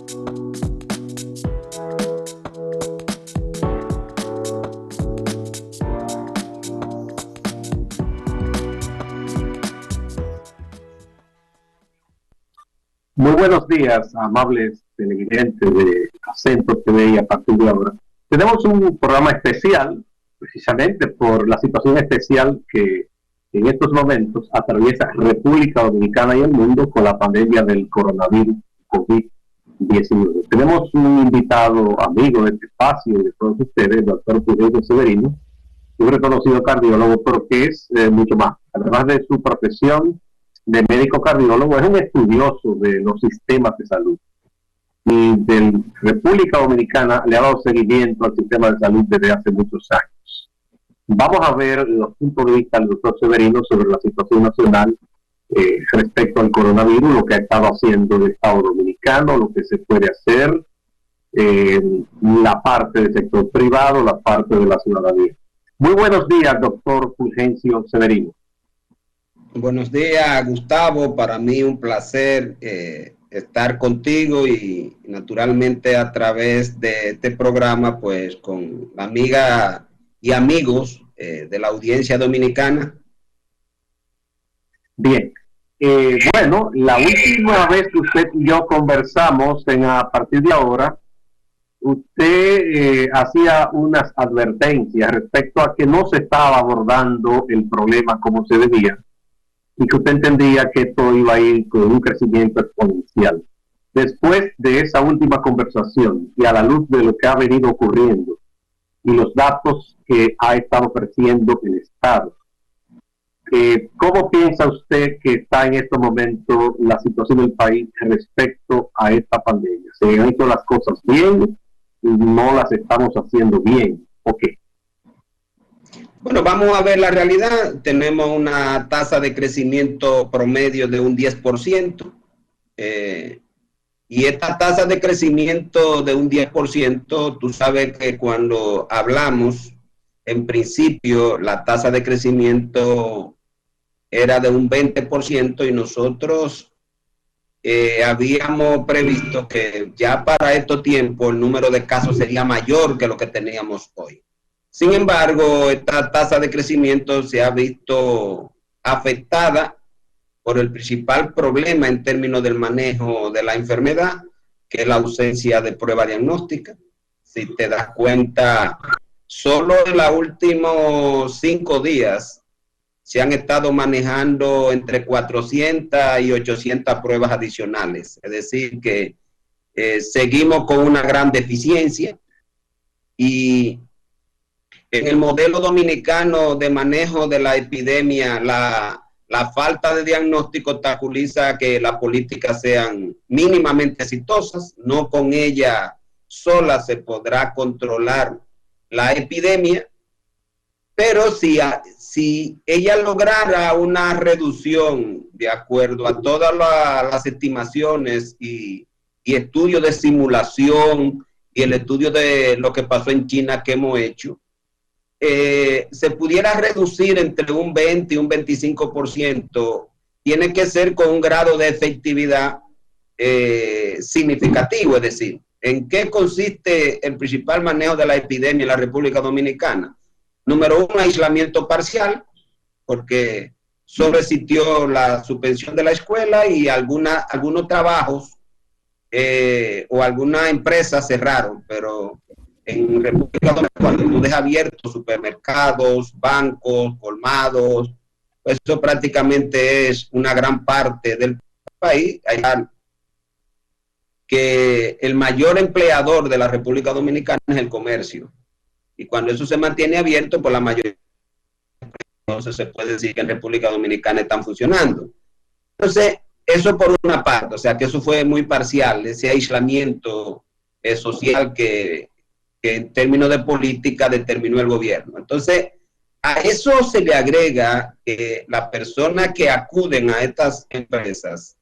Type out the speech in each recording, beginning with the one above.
Muy buenos días, amables televidentes de Acento TV y a partir de ahora. Tenemos un programa especial, precisamente por la situación especial que en estos momentos atraviesa República Dominicana y el mundo con la pandemia del coronavirus COVID-19. Tenemos un invitado amigo de este espacio y de todos ustedes, el doctor Fulgencio Severino, un reconocido cardiólogo, pero que es mucho más. Además de su profesión de médico cardiólogo, es un estudioso de los sistemas de salud. Y de República Dominicana le ha dado seguimiento al sistema de salud desde hace muchos años. Vamos a ver los puntos de vista del doctor Severino sobre la situación nacional respecto al coronavirus, lo que ha estado haciendo el Estado Dominicano, lo que se puede hacer, la parte del sector privado, la parte de la ciudadanía. Muy buenos días, doctor Fulgencio Severino. Buenos días, Gustavo. Para mí un placer estar contigo y naturalmente a través de este programa, pues con la amiga y amigos de la audiencia dominicana. Bien. Bueno, la última vez que usted y yo conversamos, a partir de ahora, usted hacía unas advertencias respecto a que no se estaba abordando el problema como se debía, y que usted entendía que esto iba a ir con un crecimiento exponencial. Después de esa última conversación y a la luz de lo que ha venido ocurriendo y los datos que ha estado ofreciendo el Estado, ¿cómo piensa usted que está en estos momentos la situación del país respecto a esta pandemia? ¿Se han hecho las cosas bien y no las estamos haciendo bien? ¿O qué? Bueno, vamos a ver la realidad. Tenemos una tasa de crecimiento promedio de un 10%. Y esta tasa de crecimiento de un 10%, tú sabes que cuando hablamos, en principio, la tasa de crecimiento era de un 20% y nosotros habíamos previsto que ya para estos tiempos el número de casos sería mayor que lo que teníamos hoy. Sin embargo, esta tasa de crecimiento se ha visto afectada por el principal problema en términos del manejo de la enfermedad, que es la ausencia de prueba diagnóstica. Si te das cuenta, solo en los últimos 5 días se han estado manejando entre 400 y 800 pruebas adicionales. Es decir, que seguimos con una gran deficiencia y en el modelo dominicano de manejo de la epidemia, la falta de diagnóstico obstaculiza que las políticas sean mínimamente exitosas. No con ella sola se podrá controlar la epidemia, pero si ella lograra una reducción de acuerdo a todas las estimaciones y estudios de simulación y el estudio de lo que pasó en China que hemos hecho, se pudiera reducir entre un 20 y un 25%, tiene que ser con un grado de efectividad significativo. Es decir, ¿en qué consiste el principal manejo de la epidemia en la República Dominicana? Número 1, aislamiento parcial, porque sobresintió la suspensión de la escuela y algunos trabajos o algunas empresas cerraron, pero en República Dominicana, cuando tú dejas abiertos supermercados, bancos, colmados, pues eso prácticamente es una gran parte del país. Que el mayor empleador de la República Dominicana es el comercio. Y cuando eso se mantiene abierto, pues la mayoría, entonces se puede decir que en República Dominicana están funcionando. Entonces, eso por una parte, o sea que eso fue muy parcial, ese aislamiento social que en términos de política determinó el gobierno. Entonces, a eso se le agrega que las personas que acuden a estas empresas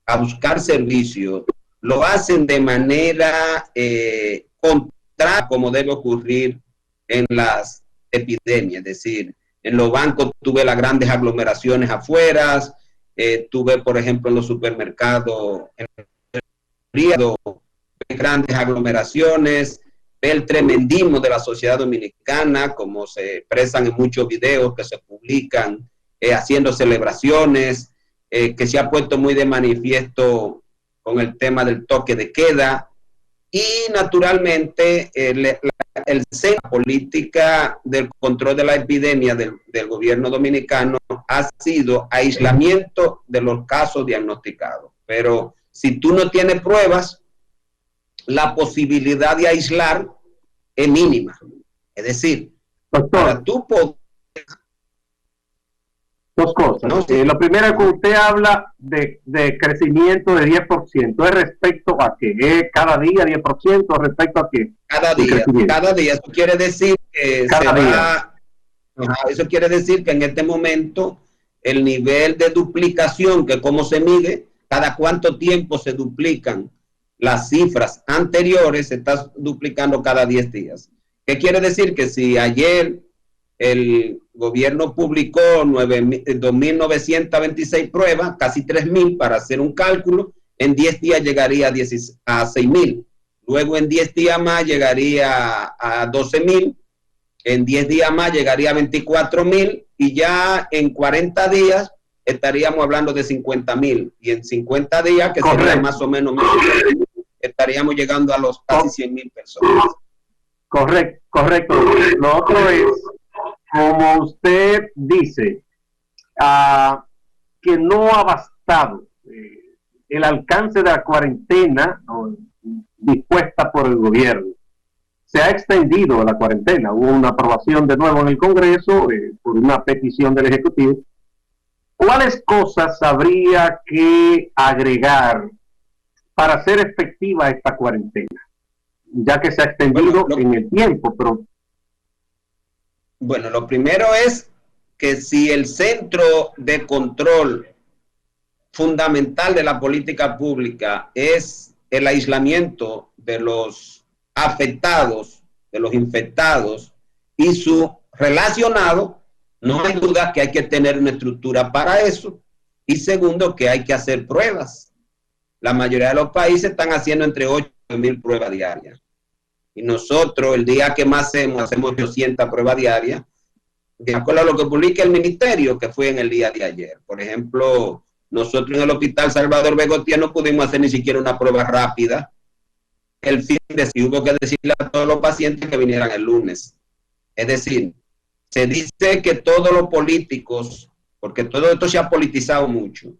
a buscar servicios lo hacen de manera contraria como debe ocurrir en las epidemias. Es decir, en los bancos tuve las grandes aglomeraciones afuera, tuve, por ejemplo, en los supermercados, en el grandes aglomeraciones, ve el tremendismo de la sociedad dominicana, como se expresan en muchos videos que se publican, haciendo celebraciones, que se ha puesto muy de manifiesto con el tema del toque de queda, y naturalmente la política del control de la epidemia del gobierno dominicano ha sido aislamiento de los casos diagnosticados. Pero si tú no tienes pruebas, la posibilidad de aislar es mínima. Es decir, doctor, para tú poder... Dos cosas. No, sí. Lo primero es que usted habla de crecimiento de 10%. ¿Es respecto a qué? ¿Es cada día 10%? ¿Respecto a qué? Cada día. Eso quiere decir que eso quiere decir que en este momento el nivel de duplicación, que cómo se mide, cada cuánto tiempo se duplican las cifras anteriores, se está duplicando cada 10 días. ¿Qué quiere decir? Que si ayer el gobierno publicó 2.926 pruebas, casi 3.000 para hacer un cálculo, en 10 días llegaría a 6.000. Luego en 10 días más llegaría a 12.000, en 10 días más llegaría a 24.000 y ya en 40 días estaríamos hablando de 50.000. Y en 50 días, que sería más o menos, estaríamos llegando a los casi 100.000 personas. Correcto. Lo otro es, como usted dice, que no ha bastado el alcance de la cuarentena dispuesta por el gobierno. Se ha extendido la cuarentena. Hubo una aprobación de nuevo en el Congreso por una petición del Ejecutivo. ¿Cuáles cosas habría que agregar para hacer efectiva esta cuarentena? Ya que se ha extendido en el tiempo, pero... Bueno, lo primero es que si el centro de control fundamental de la política pública es el aislamiento de los afectados, de los infectados y su relacionado, no hay duda que hay que tener una estructura para eso. Y segundo, que hay que hacer pruebas. La mayoría de los países están haciendo entre 8 y 1000 pruebas diarias. Y nosotros, el día que más hacemos 800 pruebas diarias, de acuerdo a lo que publica el ministerio, que fue en el día de ayer. Por ejemplo, nosotros en el Hospital Salvador Begotier no pudimos hacer ni siquiera una prueba rápida. El fin de semana hubo que decirle a todos los pacientes que vinieran el lunes. Es decir, se dice que todos los políticos, porque todo esto se ha politizado mucho,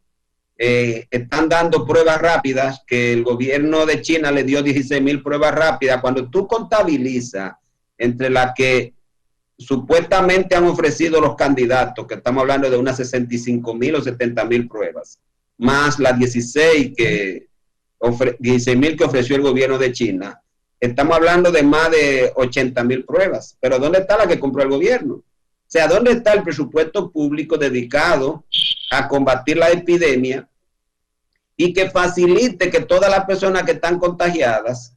están dando pruebas rápidas, que el gobierno de China le dio 16.000 pruebas rápidas. Cuando tú contabilizas entre las que supuestamente han ofrecido los candidatos, que estamos hablando de unas 65.000 o 70.000 pruebas, más las 16.000 que ofreció el gobierno de China, estamos hablando de más de 80.000 pruebas. Pero ¿dónde está la que compró el gobierno? O sea, ¿dónde está el presupuesto público dedicado a combatir la epidemia y que facilite que todas las personas que están contagiadas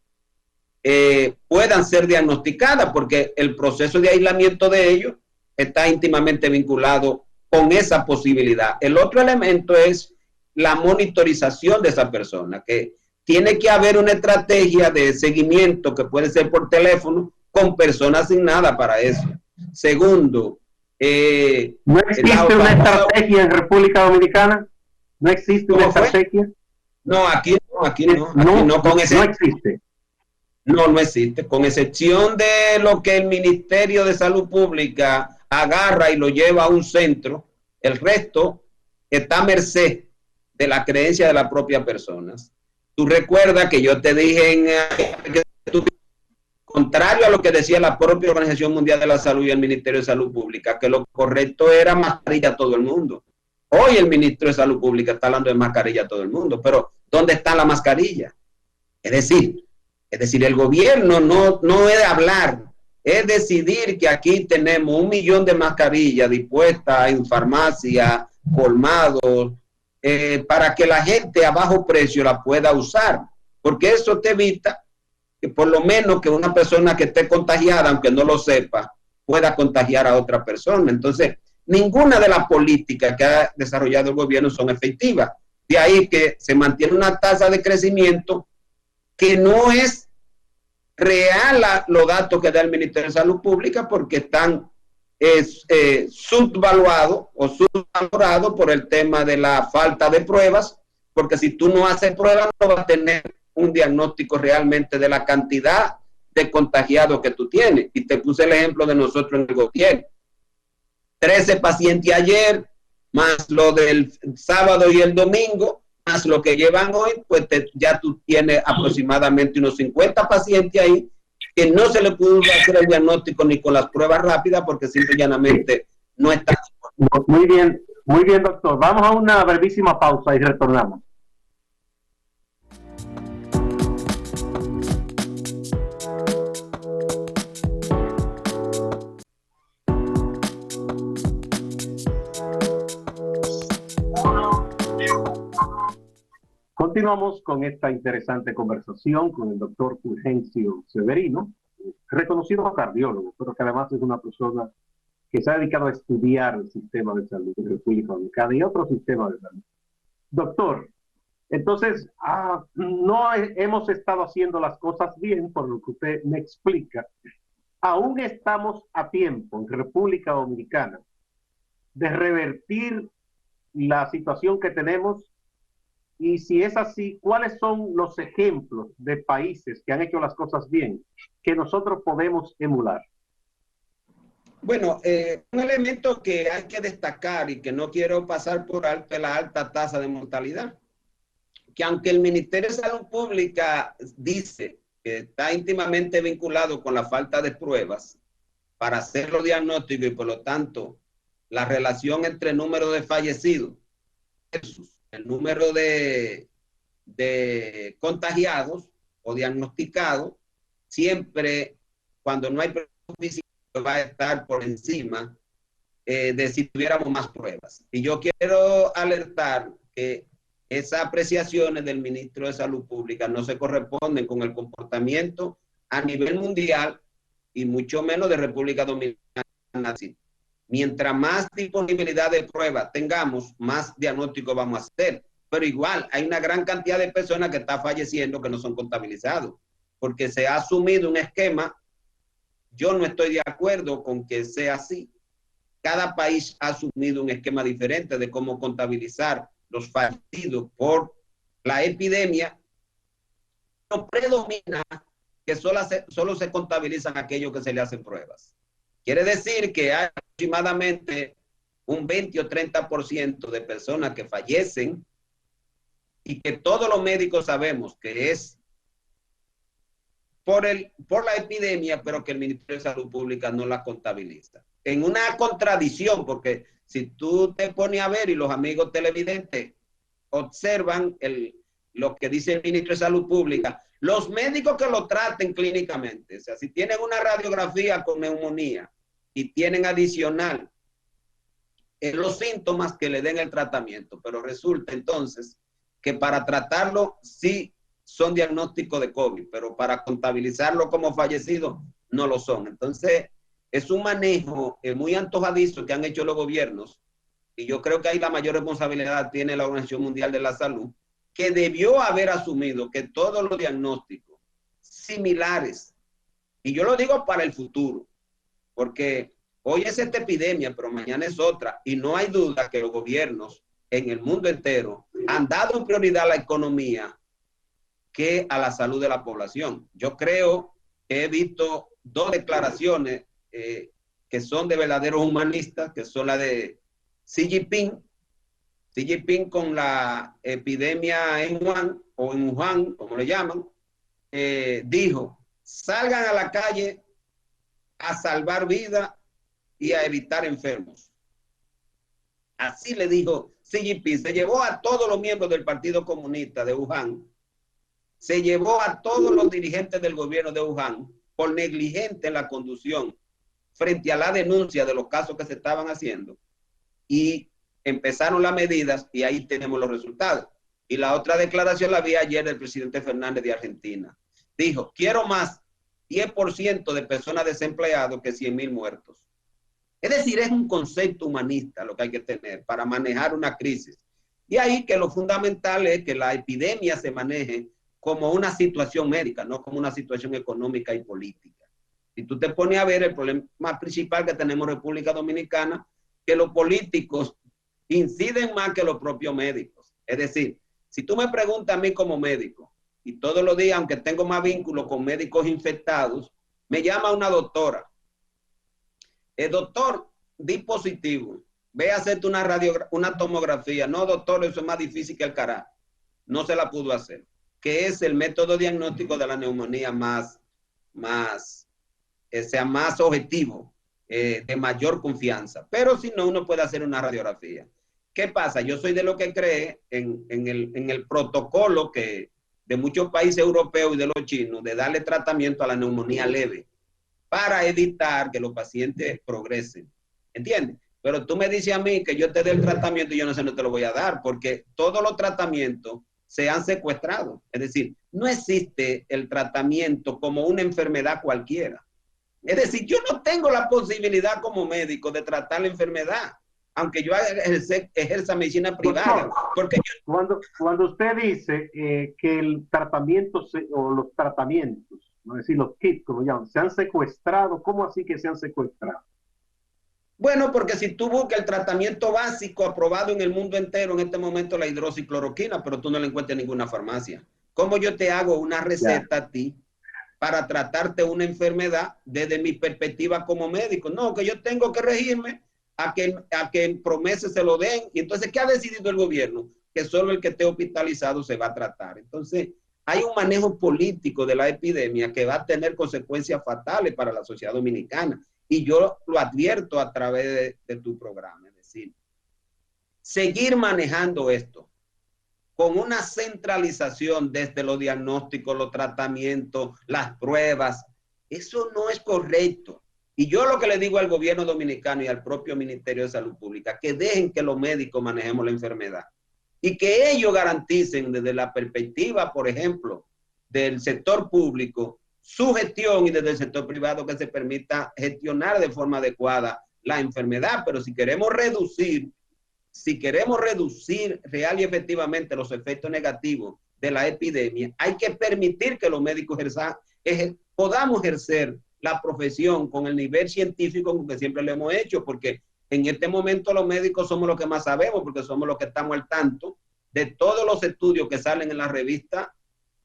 puedan ser diagnosticadas? Porque el proceso de aislamiento de ellos está íntimamente vinculado con esa posibilidad. El otro elemento es la monitorización de esa persona, que tiene que haber una estrategia de seguimiento que puede ser por teléfono con personas asignadas para eso. Segundo, ¿no existe una estrategia en República Dominicana? ¿No existe una estrategia? No, aquí no, con ese, no existe. No existe, con excepción de lo que el Ministerio de Salud Pública agarra y lo lleva a un centro. El resto está a merced de la creencia de las propias personas. Tú recuerdas que yo te dije contrario a lo que decía la propia Organización Mundial de la Salud y el Ministerio de Salud Pública, que lo correcto era mascarilla a todo el mundo. Hoy el Ministro de Salud Pública está hablando de mascarilla a todo el mundo, pero ¿dónde está la mascarilla? Es decir, el gobierno no es hablar, es decidir que aquí tenemos 1 millón de mascarillas dispuestas en farmacia, colmados, para que la gente a bajo precio la pueda usar, porque eso te evita que por lo menos que una persona que esté contagiada, aunque no lo sepa, pueda contagiar a otra persona. Entonces, ninguna de las políticas que ha desarrollado el gobierno son efectivas. De ahí que se mantiene una tasa de crecimiento que no es real los datos que da el Ministerio de Salud Pública porque están subvaluados o subvalorados por el tema de la falta de pruebas, porque si tú no haces pruebas no vas a tener un diagnóstico realmente de la cantidad de contagiados que tú tienes. Y te puse el ejemplo de nosotros en el gobierno. 13 pacientes ayer, más lo del sábado y el domingo, más lo que llevan hoy, pues ya tú tienes aproximadamente unos 50 pacientes ahí que no se le pudo hacer el diagnóstico ni con las pruebas rápidas porque simple y llanamente no están. muy bien, doctor. Vamos a una brevísima pausa y retornamos. Continuamos con esta interesante conversación con el doctor Fulgencio Severino, reconocido cardiólogo, pero que además es una persona que se ha dedicado a estudiar el sistema de salud de República Dominicana y otros sistemas de salud. Doctor, entonces, no hemos estado haciendo las cosas bien, por lo que usted me explica. Aún estamos a tiempo en República Dominicana de revertir la situación que tenemos. Y si es así, ¿cuáles son los ejemplos de países que han hecho las cosas bien que nosotros podemos emular? Bueno, un elemento que hay que destacar y que no quiero pasar por alto es la alta tasa de mortalidad. Que aunque el Ministerio de Salud Pública dice que está íntimamente vinculado con la falta de pruebas para hacer los diagnósticos y por lo tanto la relación entre el número de fallecidos versus el número de contagiados o diagnosticados, siempre cuando no hay pruebas suficientes va a estar por encima de si tuviéramos más pruebas. Y yo quiero alertar que esas apreciaciones del ministro de Salud Pública no se corresponden con el comportamiento a nivel mundial y mucho menos de República Dominicana. Mientras más disponibilidad de pruebas tengamos, más diagnóstico vamos a hacer. Pero igual hay una gran cantidad de personas que están falleciendo que no son contabilizados, porque se ha asumido un esquema. Yo no estoy de acuerdo con que sea así. Cada país ha asumido un esquema diferente de cómo contabilizar los fallecidos por la epidemia. No predomina que solo se contabilizan aquellos que se le hacen pruebas. Quiere decir que hay aproximadamente un 20 o 30% de personas que fallecen y que todos los médicos sabemos que es por la epidemia, pero que el Ministerio de Salud Pública no la contabiliza. En una contradicción, porque si tú te pones a ver y los amigos televidentes observan lo que dice el Ministro de Salud Pública, los médicos que lo traten clínicamente, o sea, si tienen una radiografía con neumonía y tienen adicional los síntomas que le den el tratamiento, pero resulta entonces que para tratarlo sí son diagnósticos de COVID, pero para contabilizarlo como fallecido no lo son. Entonces, es un manejo muy antojadizo que han hecho los gobiernos, y yo creo que ahí la mayor responsabilidad tiene la Organización Mundial de la Salud, que debió haber asumido que todos los diagnósticos similares, y yo lo digo para el futuro, porque hoy es esta epidemia, pero mañana es otra, y no hay duda que los gobiernos en el mundo entero han dado prioridad a la economía que a la salud de la población. Yo creo que he visto dos declaraciones que son de verdaderos humanistas, que son la de Xi Jinping con la epidemia en Wuhan, como le llaman, dijo, salgan a la calle a salvar vidas y a evitar enfermos. Así le dijo Xi Jinping. Se llevó a todos los miembros del Partido Comunista de Wuhan, se llevó a todos los dirigentes del gobierno de Wuhan por negligente en la conducción frente a la denuncia de los casos que se estaban haciendo, y empezaron las medidas y ahí tenemos los resultados. Y la otra declaración la vi ayer del presidente Fernández de Argentina. Dijo, quiero más 10% de personas desempleadas que 100,000 muertos. Es decir, es un concepto humanista lo que hay que tener para manejar una crisis. Y ahí que lo fundamental es que la epidemia se maneje como una situación médica, no como una situación económica y política. Si tú te pones a ver, el problema principal que tenemos en República Dominicana, que los políticos inciden más que los propios médicos. Es decir, si tú me preguntas a mí como médico, y todos los días, aunque tengo más vínculos con médicos infectados, me llama una doctora. El doctor, di positivo, ve a hacerte una tomografía. No, doctor, eso es más difícil que el carajo. No se la pudo hacer. Que es el método diagnóstico de la neumonía más objetivo, de mayor confianza. Pero si no, uno puede hacer una radiografía. ¿Qué pasa? Yo soy de lo que cree en el protocolo de muchos países europeos y de los chinos de darle tratamiento a la neumonía leve para evitar que los pacientes progresen. ¿Entiendes? Pero tú me dices a mí que yo te dé el tratamiento y yo no te lo voy a dar, porque todos los tratamientos se han secuestrado. Es decir, no existe el tratamiento como una enfermedad cualquiera. Es decir, yo no tengo la posibilidad como médico de tratar la enfermedad, aunque yo ejerza medicina privada. Porque cuando usted dice que el tratamiento o los tratamientos, no decir los kits, como llaman, se han secuestrado, ¿cómo así que se han secuestrado? Bueno, porque si tú buscas el tratamiento básico aprobado en el mundo entero, en este momento la hidroxicloroquina, pero tú no la encuentras en ninguna farmacia. ¿Cómo yo te hago una receta a ti para tratarte una enfermedad desde mi perspectiva como médico? No, que yo tengo que regirme a que en promesa se lo den. Y entonces, ¿qué ha decidido el gobierno? Que solo el que esté hospitalizado se va a tratar. Entonces, hay un manejo político de la epidemia que va a tener consecuencias fatales para la sociedad dominicana. Y yo lo advierto a través de tu programa. Es decir, seguir manejando esto con una centralización desde los diagnósticos, los tratamientos, las pruebas, eso no es correcto. Y yo lo que le digo al gobierno dominicano y al propio Ministerio de Salud Pública, que dejen que los médicos manejemos la enfermedad y que ellos garanticen desde la perspectiva, por ejemplo, del sector público, su gestión, y desde el sector privado que se permita gestionar de forma adecuada la enfermedad. Pero si queremos reducir real y efectivamente los efectos negativos de la epidemia, hay que permitir que los médicos podamos ejercer la profesión con el nivel científico con que siempre lo hemos hecho, porque en este momento los médicos somos los que más sabemos, porque somos los que estamos al tanto de todos los estudios que salen en las revistas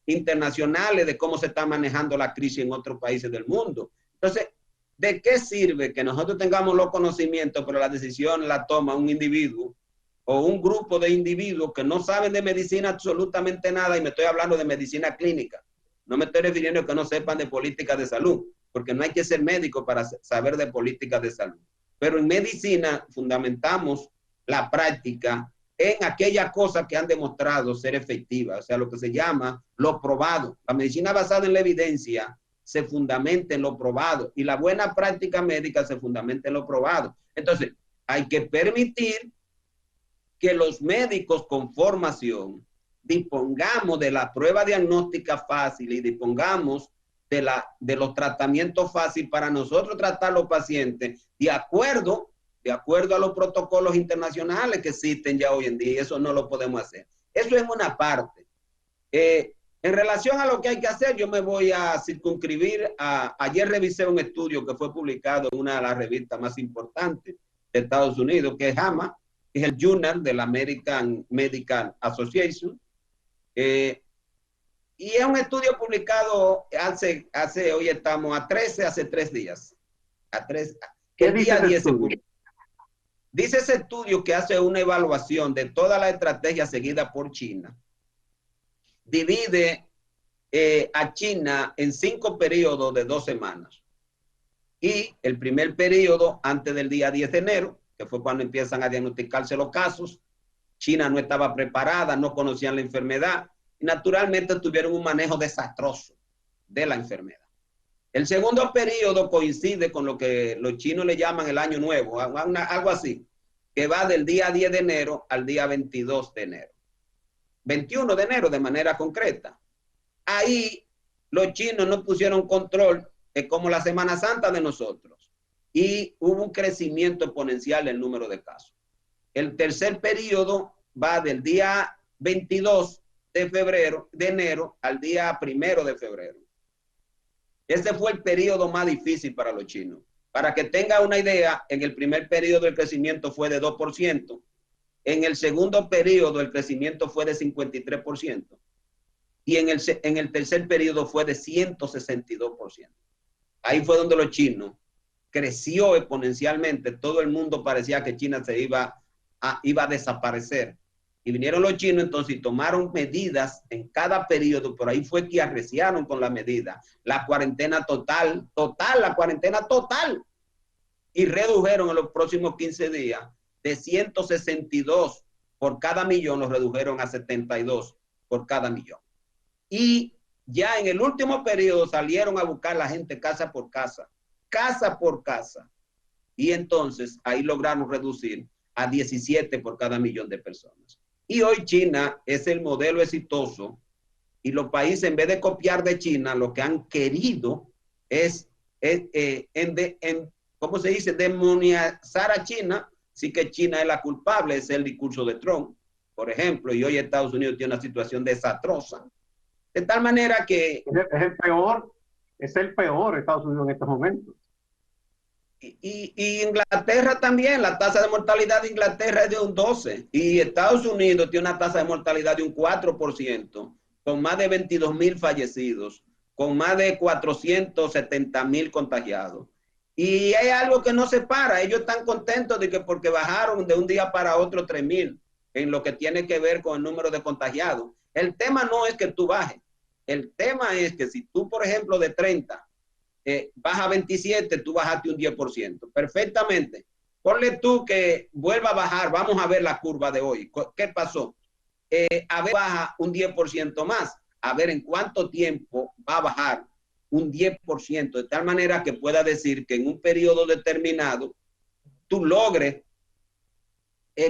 internacionales de cómo se está manejando la crisis en otros países del mundo. Entonces, ¿de qué sirve que nosotros tengamos los conocimientos, pero la decisión la toma un individuo o un grupo de individuos que no saben de medicina absolutamente nada? Y me estoy hablando de medicina clínica. No me estoy refiriendo a que no sepan de política de salud, porque no hay que ser médico para saber de política de salud. Pero en medicina fundamentamos la práctica en aquellas cosas que han demostrado ser efectivas, o sea, lo que se llama lo probado. La medicina basada en la evidencia se fundamenta en lo probado y la buena práctica médica se fundamenta en lo probado. Entonces, hay que permitir que los médicos con formación dispongamos de la prueba diagnóstica fácil y dispongamos de los tratamientos fáciles para nosotros tratar a los pacientes de acuerdo a los protocolos internacionales que existen ya hoy en día, y eso no lo podemos hacer. Eso es una parte. En relación a lo que hay que hacer, yo me voy a circunscribir ayer revisé un estudio que fue publicado en una de las revistas más importantes de Estados Unidos, que es JAMA, que es el Journal de la American Medical Association, y es un estudio publicado hoy estamos hace 3 días, que el día 10 se publicó. Dice ese estudio que hace una evaluación de toda la estrategia seguida por China. Divide a China en 5 periodos de 2 semanas. Y el primer periodo, antes del día 10 de enero, que fue cuando empiezan a diagnosticarse los casos, China no estaba preparada, no conocían la enfermedad y naturalmente tuvieron un manejo desastroso de la enfermedad. El segundo periodo coincide con lo que los chinos le llaman el año nuevo, algo así, que va del día 10 de enero al día 22 de enero. 21 de enero de manera concreta. Ahí los chinos no pusieron control, es como la Semana Santa de nosotros, y hubo un crecimiento exponencial en el número de casos. El tercer periodo va del día 22 de enero al día 1 de febrero. Ese fue el periodo más difícil para los chinos. Para que tenga una idea, en el primer periodo el crecimiento fue de 2%, en el segundo periodo el crecimiento fue de 53%, y en el tercer periodo fue de 162%. Ahí fue donde los chinos creció exponencialmente. Todo el mundo parecía que China se iba a desaparecer. Y vinieron los chinos entonces y tomaron medidas en cada periodo, por ahí fue que arreciaron con la medida. La cuarentena total, la cuarentena total. Y redujeron en los próximos 15 días de 162 por cada millón, los redujeron a 72 por cada millón. Y ya en el último periodo salieron a buscar a la gente casa por casa, y entonces ahí lograron reducir a 17 por cada millón de personas. Y hoy China es el modelo exitoso, y los países, en vez de copiar de China, lo que han querido es ¿cómo se dice? Demonizar a China. Sí, que China es la culpable, es el discurso de Trump, por ejemplo, y hoy Estados Unidos tiene una situación desastrosa. De tal manera que... Es el peor Estados Unidos en estos momentos. Y Inglaterra también, la tasa de mortalidad de Inglaterra es de un 12%, y Estados Unidos tiene una tasa de mortalidad de un 4%, con más de 22,000 fallecidos, con más de 470,000 contagiados. Y hay algo que no se para. Ellos están contentos de que porque bajaron de un día para otro 3,000 en lo que tiene que ver con el número de contagiados. El tema no es que tú bajes. El tema es que si tú, por ejemplo, de 30 baja 27, tú bajaste un 10%. Perfectamente. Ponle tú que vuelva a bajar. Vamos a ver la curva de hoy. ¿Qué pasó? A ver, baja un 10% más. A ver en cuánto tiempo va a bajar un 10%, de tal manera que pueda decir que en un periodo determinado tú logres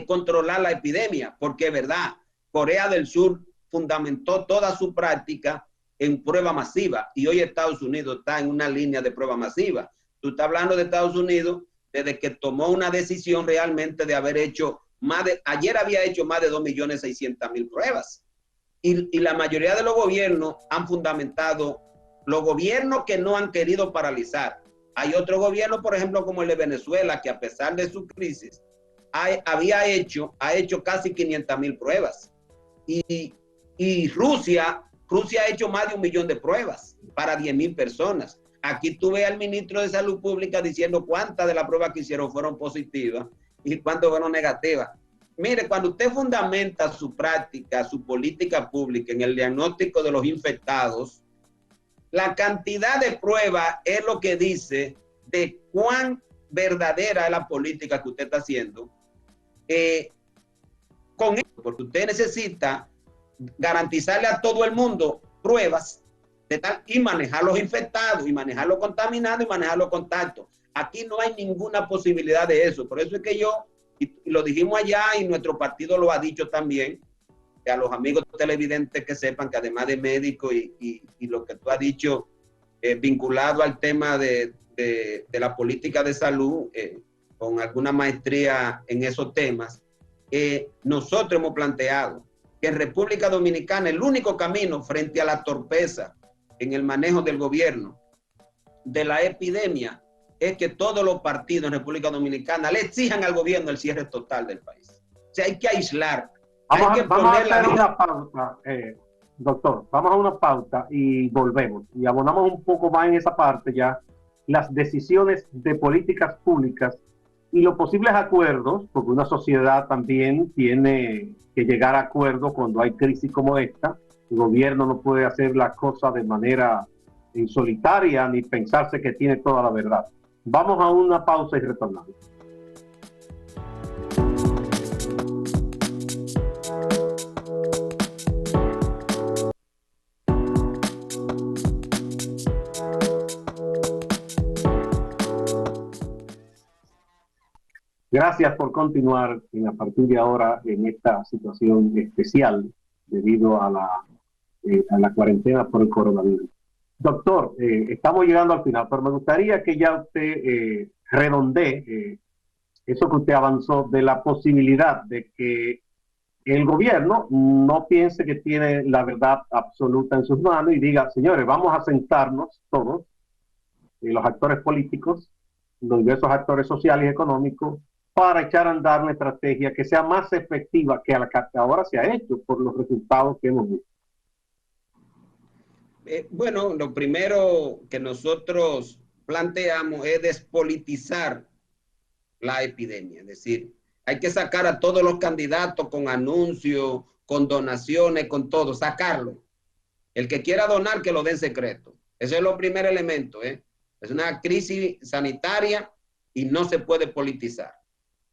controlar la epidemia, porque es verdad, Corea del Sur fundamentó toda su práctica en prueba masiva, y hoy Estados Unidos está en una línea de prueba masiva. Tú estás hablando de Estados Unidos desde que tomó una decisión realmente de haber hecho ayer había hecho más de 2,600,000 pruebas, y la mayoría de los gobiernos han fundamentado. Los gobiernos que no han querido paralizar. Hay otro gobierno, por ejemplo, como el de Venezuela, que a pesar de su crisis, ha hecho casi 500,000 pruebas. Y Rusia ha hecho más de 1,000,000 de pruebas para 10,000 personas. Aquí tú ves al ministro de Salud Pública diciendo cuántas de las pruebas que hicieron fueron positivas y cuántas fueron negativas. Mire, cuando usted fundamenta su práctica, su política pública en el diagnóstico de los infectados, la cantidad de pruebas es lo que dice de cuán verdadera es la política que usted está haciendo con esto, porque usted necesita garantizarle a todo el mundo pruebas de tal, y manejar los infectados, y manejar los contaminados, y manejar los contactos. Aquí no hay ninguna posibilidad de eso. Por eso es que yo, y lo dijimos allá, y nuestro partido lo ha dicho también, a los amigos televidentes que sepan que además de médico y lo que tú has dicho vinculado al tema de la política de salud, con alguna maestría en esos temas, nosotros hemos planteado que en República Dominicana el único camino frente a la torpeza en el manejo del gobierno de la epidemia es que todos los partidos en República Dominicana le exijan al gobierno el cierre total del país. O sea, hay que aislar. Vamos a hacer una pausa, doctor. Vamos a una pausa y volvemos. Y abonamos un poco más en esa parte ya las decisiones de políticas públicas y los posibles acuerdos, porque una sociedad también tiene que llegar a acuerdos cuando hay crisis como esta. El gobierno no puede hacer las cosas de manera solitaria ni pensarse que tiene toda la verdad. Vamos a una pausa y retornamos. Gracias por continuar a partir de ahora en esta situación especial debido a la cuarentena por el coronavirus. Doctor, estamos llegando al final, pero me gustaría que ya usted redondee eso que usted avanzó de la posibilidad de que el gobierno no piense que tiene la verdad absoluta en sus manos y diga, señores, vamos a sentarnos todos, los actores políticos, los diversos actores sociales y económicos, para echar a andar una estrategia que sea más efectiva que la que ahora se ha hecho por los resultados que hemos visto. Bueno, lo primero que nosotros planteamos es despolitizar la epidemia, es decir, hay que sacar a todos los candidatos con anuncios, con donaciones, con todo, sacarlo. El que quiera donar, que lo dé en secreto. Ese es el primer elemento, ¿eh? Es una crisis sanitaria y no se puede politizar.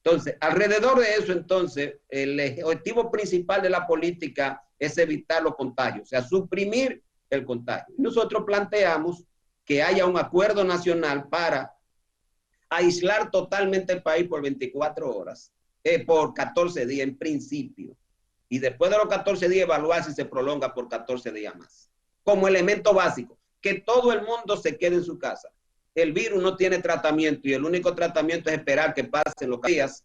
Entonces, alrededor de eso, entonces, el objetivo principal de la política es evitar los contagios, o sea, suprimir el contagio. Nosotros planteamos que haya un acuerdo nacional para aislar totalmente el país por 24 horas, por 14 días en principio, y después de los 14 días evaluar si se prolonga por 14 días más. Como elemento básico, que todo el mundo se quede en su casa. El virus no tiene tratamiento y el único tratamiento es esperar que pasen los días,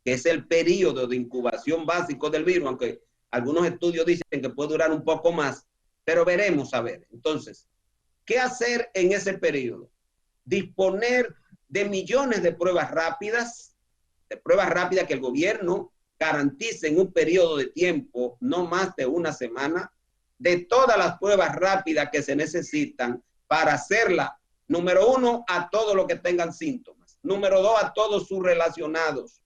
que es el periodo de incubación básico del virus, aunque algunos estudios dicen que puede durar un poco más, pero veremos a ver. Entonces, ¿qué hacer en ese periodo? Disponer de millones de pruebas rápidas que el gobierno garantice en un periodo de tiempo, no más de una semana, de todas las pruebas rápidas que se necesitan para hacerla, número uno, a todos los que tengan síntomas, número dos, a todos sus relacionados,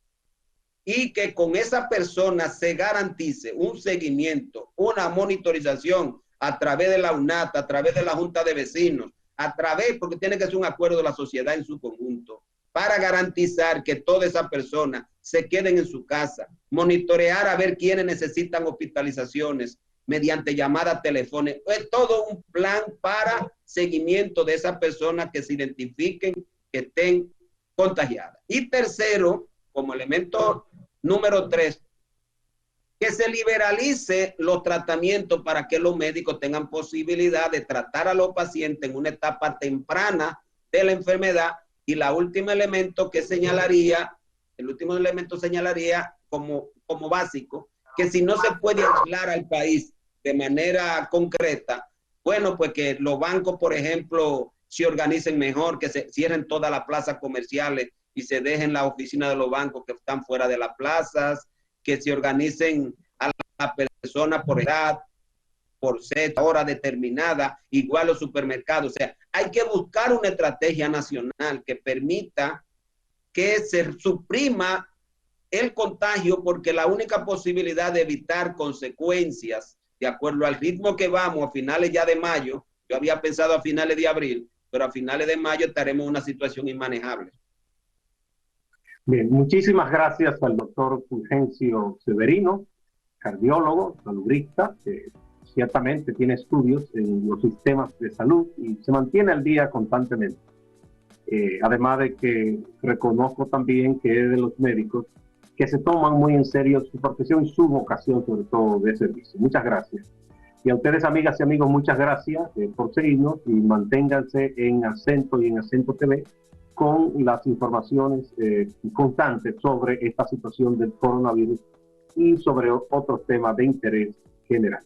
y que con esa persona se garantice un seguimiento, una monitorización a través de la UNAT, a través de la Junta de Vecinos, porque tiene que ser un acuerdo de la sociedad en su conjunto, para garantizar que todas esas personas se queden en su casa, monitorear a ver quiénes necesitan hospitalizaciones mediante llamadas telefónicas. Es todo un plan para seguimiento de esas personas que se identifiquen que estén contagiadas. Y tercero, como elemento número 3, que se liberalice los tratamientos para que los médicos tengan posibilidad de tratar a los pacientes en una etapa temprana de la enfermedad. Y el último elemento señalaría como básico, que si no se puede aislar al país de manera concreta, bueno, pues que los bancos, por ejemplo, se organicen mejor, que se cierren todas las plazas comerciales y se dejen las oficinas de los bancos que están fuera de las plazas, que se organicen a la persona por edad, por hora determinada, igual los supermercados. O sea, hay que buscar una estrategia nacional que permita que se suprima el contagio, porque la única posibilidad de evitar consecuencias, de acuerdo al ritmo que vamos a finales ya de mayo, yo había pensado a finales de abril, pero a finales de mayo estaremos en una situación inmanejable. Bien, muchísimas gracias al doctor Fulgencio Severino, cardiólogo, salubrista, que ciertamente tiene estudios en los sistemas de salud y se mantiene al día constantemente. Además de que reconozco también que es de los médicos que se toman muy en serio su profesión y su vocación, sobre todo de servicio. Muchas gracias. Y a ustedes, amigas y amigos, muchas gracias por seguirnos y manténganse en Acento y en Acento TV con las informaciones constantes sobre esta situación del coronavirus y sobre otros temas de interés general.